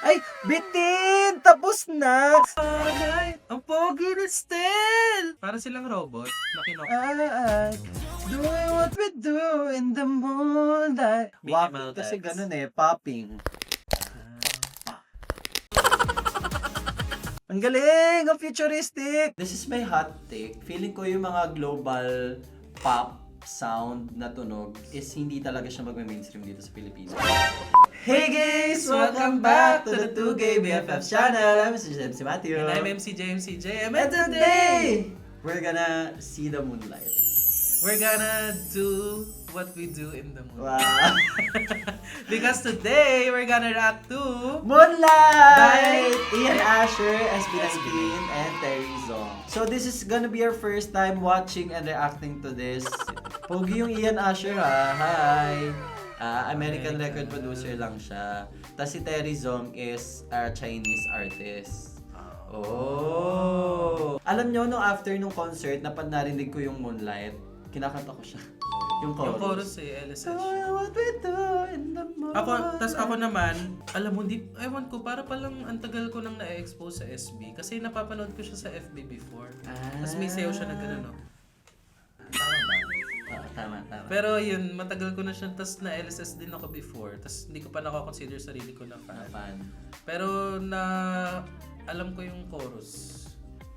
Ay, bitin! Tapos na! Ay, ang pogi ni Stel! Para silang robot na kinok. I doing what we do in the moonlight. Minimal Walking kasi text. ganun eh, popping. Ang galing! Ang futuristic! This is my hot take. Feeling ko yung mga global pop sound na tunog is hindi talaga siya magme-mainstream dito sa Pilipinas. Hey guys! Welcome back to the 2K BFF channel. I'm si Matthew. And I'm MC JM. And today, we're gonna see the moonlight. We're gonna do what we do in the moon. Wow! Because today, we're gonna react to... Moonlight! Ian Asher, SB19, and Terry Zong. So this is gonna be our first time watching and reacting to this. Pogi yung Ian Asher ha. Hi! American record producer lang siya. Tapos si Terry Zong is a Chinese artist. Oh! Alam nyo, no, after nung concert, narinig ko yung Moonlight, kinakanta ko siya. Yung chorus. Yung chorus eh, LSS. What we do in the moonlight. Ako naman, alam mo, ewan ko, para palang ang tagal ko nang na-expose sa SB. Kasi napapanood ko siya sa FB before. Tapos may sayo siya na gano'n, no? Tama ba? Tama. Pero yun, matagal ko na siya, tas na LSS din ako before. Tas hindi ko pa nako-consider sarili ko na fan. Pero alam ko yung chorus.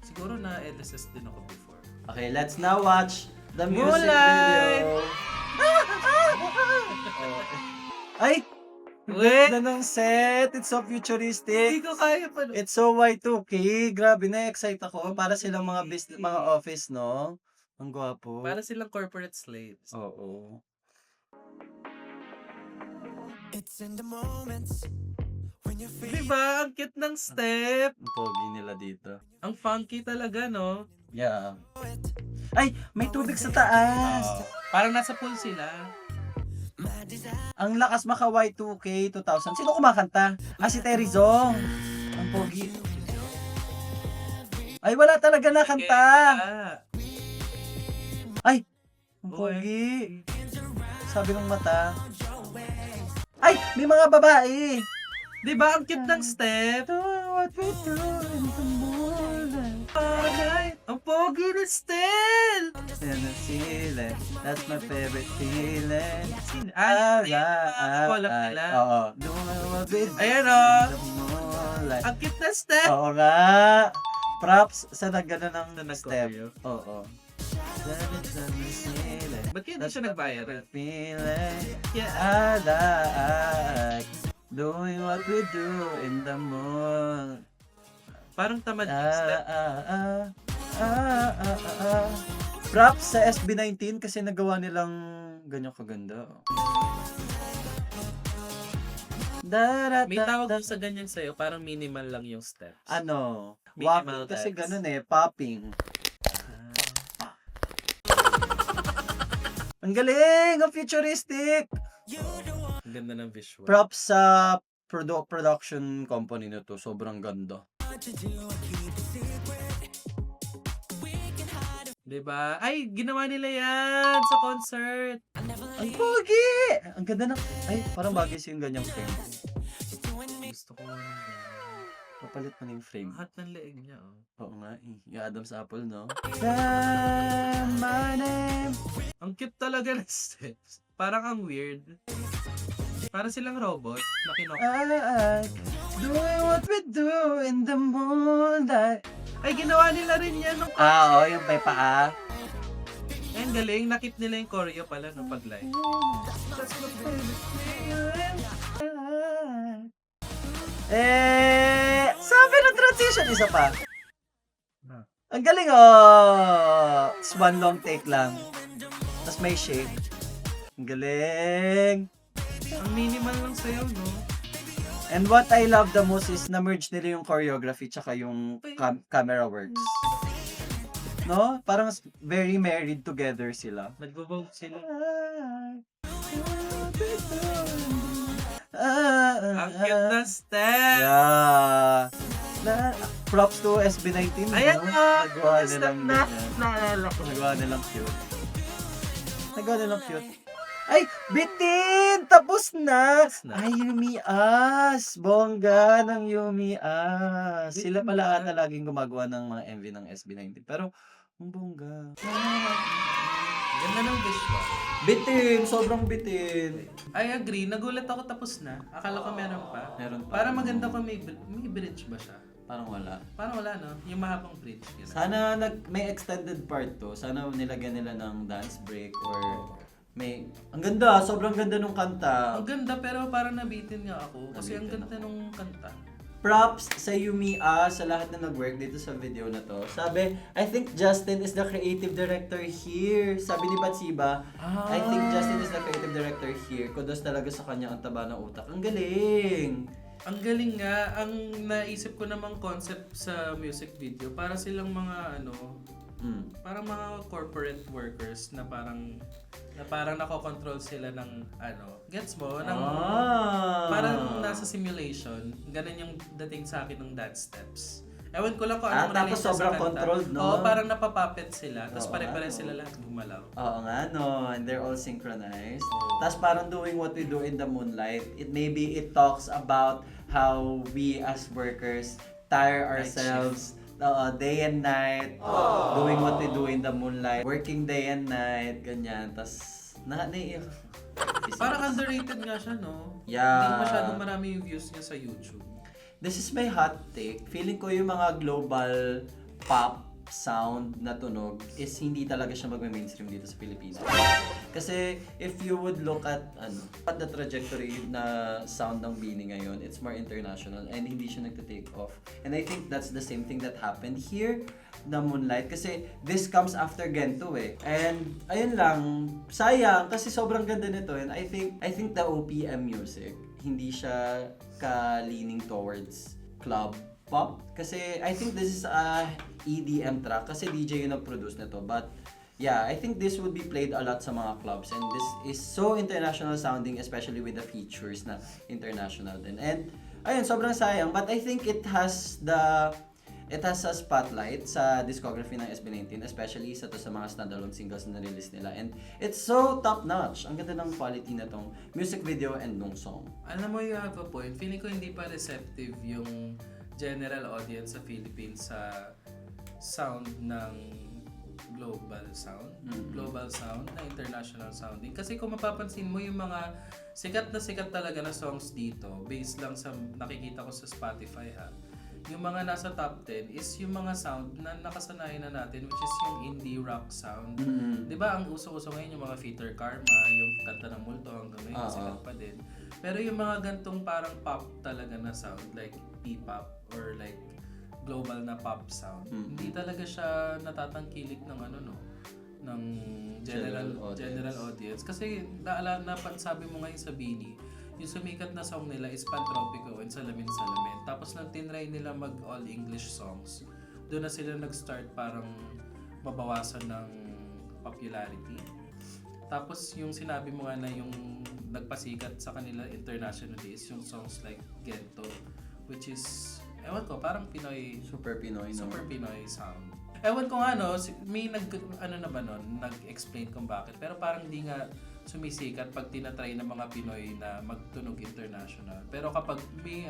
Siguro na LSS din ako before. Okay, let's now watch the music Moonlight! video. Ay! Wait! Ganda ng set. It's so futuristic. Hindi ko kaya pa. It's so Y2K. Grabe, na-excite ako. Para silang mga business, mga office, no? Ang gwapo. Para silang corporate slaves. Oo. It's in the moments when you feel Diba? Ang cute ng step. Ang pogi nila dito. Ang funky talaga, no? Yeah. Ay! May tubig sa taas! Parang nasa pool sila. Ang lakas maka Y2K 2000. Sino kumakanta? Si Terry Zong. Ang pogi. Ay, wala talaga nakanta. Ay! Ang pogi. Sabi ng mata. Ay! May mga babae. Diba? Ang cute ng step. Do what we do in the moonlight. Ay, ang pogi ni Stel! And the feeling. That's my favorite feeling. Collab nila. Oo. Do what we do Ayan, in oh. the moonlight. Ang cute na step! Oo nga. Props sa nagano ng Na step. nag-choreo. Oo. Ba't kaya hindi siya nagbayad? Feeling Yeah. I like doing what we do in the moon. Parang tamad yung step. Props sa SB19 kasi nagawa nilang ganyan kaganda. May tawag doon sa ganyan sa'yo, parang minimal lang yung steps. Ano? Minimal Walking kasi text. ganun eh, popping. Ang galing! Ang futuristic! Ang ganda ng visual. Props sa production company na to. Sobrang ganda. Diba? Ay, ginawa nila yan sa concert. Ang pogi! Ang ganda ng... Ay, parang bagay sa yung ganyang frame. Gusto ko nga. Papalit mo na yung frame. Ang hot ng leeg niya, oh. Oo nga eh. Yung Adam's Apple, no? Ang cute talaga ng steps. Parang ang weird. Parang silang robot na kinok. I doing what we do in the moonlight. Ay, ginawa nila rin yan nung... Oo, yung may paa. Ay, ang galing. Nakip nila yung choreo pala nung pag-live. Sabi ng transition, isa pa. Ang galing, oh. It's one long take lang. Tapos may shake. Ang galing. Ang minimal lang sa'yo, no? And what I love the most is na-merge nila yung choreography tsaka yung camera works. No? Parang very married together sila. Nagvo-vote sila. Ang cute na step! Yeah. Props to SB19. Ayan no? nga! Nagawa Step nilang na! ganyan. Naalala ko. Nagawa nilang cute. Nagawa nilang cute. Ay, bitin! Tapos na! Tapos na. Ay, Yumi As! Bongga ng Yumi As. Sila Bitin pala na. ata laging gumagawa ng mga MV ng SB19. Pero, ang bongga. Ganda ng visual. Bitin! Sobrang bitin. I agree. Nagulat ako tapos na. Akala ko meron pa. Meron pa. Para maganda pa may bridge ba siya? Parang wala. Parang wala, no? Yung mahabang bridge. Yun. Sana may extended part to. Sana nilagyan nila ng dance break or may... Ang ganda! Sobrang ganda nung kanta. Ang ganda pero parang nabitin nga ako. Kasi ang Nabitin ganda nung kanta. Props sa Yumi As sa lahat na nag-work dito sa video na to. Sabi, I think Justin is the creative director here. Sabi ni Batsiba, I think Justin is the creative director here. Kudos talaga sa kanya ang taba ng utak. Ang galing! Ang galing nga. Ang naisip ko namang concept sa music video, para silang mga parang mga corporate workers na parang nakokontrol sila ng gets mo? Parang nasa simulation. Ganun yung dating sa akin ng dance steps. Ewan ko lang kung anong tapos relate sa sobrang kanta. controlled, no? Oo, parang napapapet sila. Tapos Oo, pare-pare ano. sila lahat gumalaw. Oo nga, no. And they're all synchronized. Tapos parang doing what we do in the moonlight. Maybe it talks about how we as workers tire ourselves day and night, doing what we do in the moonlight, working day and night, ganyan. Tapos, naiiyak. Parang underrated nga siya, no? Yeah. Hindi masyadong marami yung views niya sa YouTube. This is my hot take. Feeling ko yung mga global pop sound na tunog is hindi talaga siya magme-mainstream dito sa Pilipinas. Kasi if you would look at the trajectory na sound ng Bini ngayon, it's more international and hindi siya nagte-take off. And I think that's the same thing that happened here na Moonlight kasi this comes after Gento eh. And ayun lang, sayang kasi sobrang ganda nito and I think the OPM music hindi siya ka-leaning towards club pop kasi I think this is a EDM track kasi DJ yung nag-produce nito but yeah, I think this would be played a lot sa mga clubs and this is so international sounding especially with the features na international din. And ayun, sobrang sayang but I think it has a spotlight sa discography ng SB19 especially sa mga standalone singles na release nila and it's so top notch. Ang ganda ng quality na tong music video and nung song. Alam mo, you have a point. Feeling ko hindi pa receptive yung general audience sa Philippines sa sound ng global sound, global sound na international sounding. Kasi kung mapapansin mo yung mga sikat talaga na songs dito, based lang sa nakikita ko sa Spotify yung mga nasa top 10 is yung mga sound na nakasanayan na natin which is yung indie rock sound. Di ba ang uso-uso ngayon yung mga Feature Karma, yung kanta ng Multo hanggang ngayon sikat pa din. Pero yung mga gantong parang pop talaga na sound like P-pop or like global na pop sound, hindi talaga siya natatangkilik ng ng general audience. Kasi napansabi mo ngayon sa Bini, yung sumikat na song nila is Pantropico and Salamin Salamin. Tapos nang tinry nila mag all English songs, doon na sila nag-start parang mabawasan ng popularity. Tapos yung sinabi mo nga na yung nagpasikat sa kanila internationally is yung songs like Gento, which is, ewan ko, parang Pinoy, Super Pinoy, no? super Pinoy sound. Ewan ko nga, may nag-explain kung bakit. Pero parang di nga sumisikat pag tinatry ng mga Pinoy na magtunog international. Pero kapag may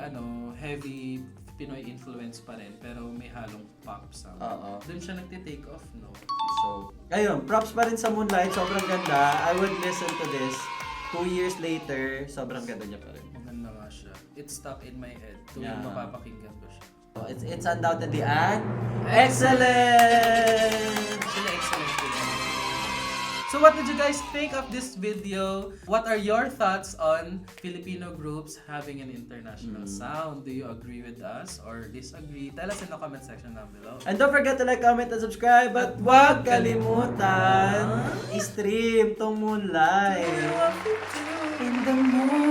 heavy Pinoy influence pa rin, pero may halong pop sound, dun siya nagte-take off, no? So, ayun, props pa rin sa Moonlight. Sobrang ganda. I would listen to this 2 years later. Sobrang ganda niya pa rin. Maganda nga siya. It's stuck in my head tuwing Yeah. mapapakinggan ko siya. It's undoubtedly an excellent! Sila excellent din. So what did you guys think of this video? What are your thoughts on Filipino groups having an international sound? Do you agree with us or disagree? Tell us in the comment section down below. And don't forget to like, comment, and subscribe. At huwag kalimutan i-stream tong Moonlight. In the moon.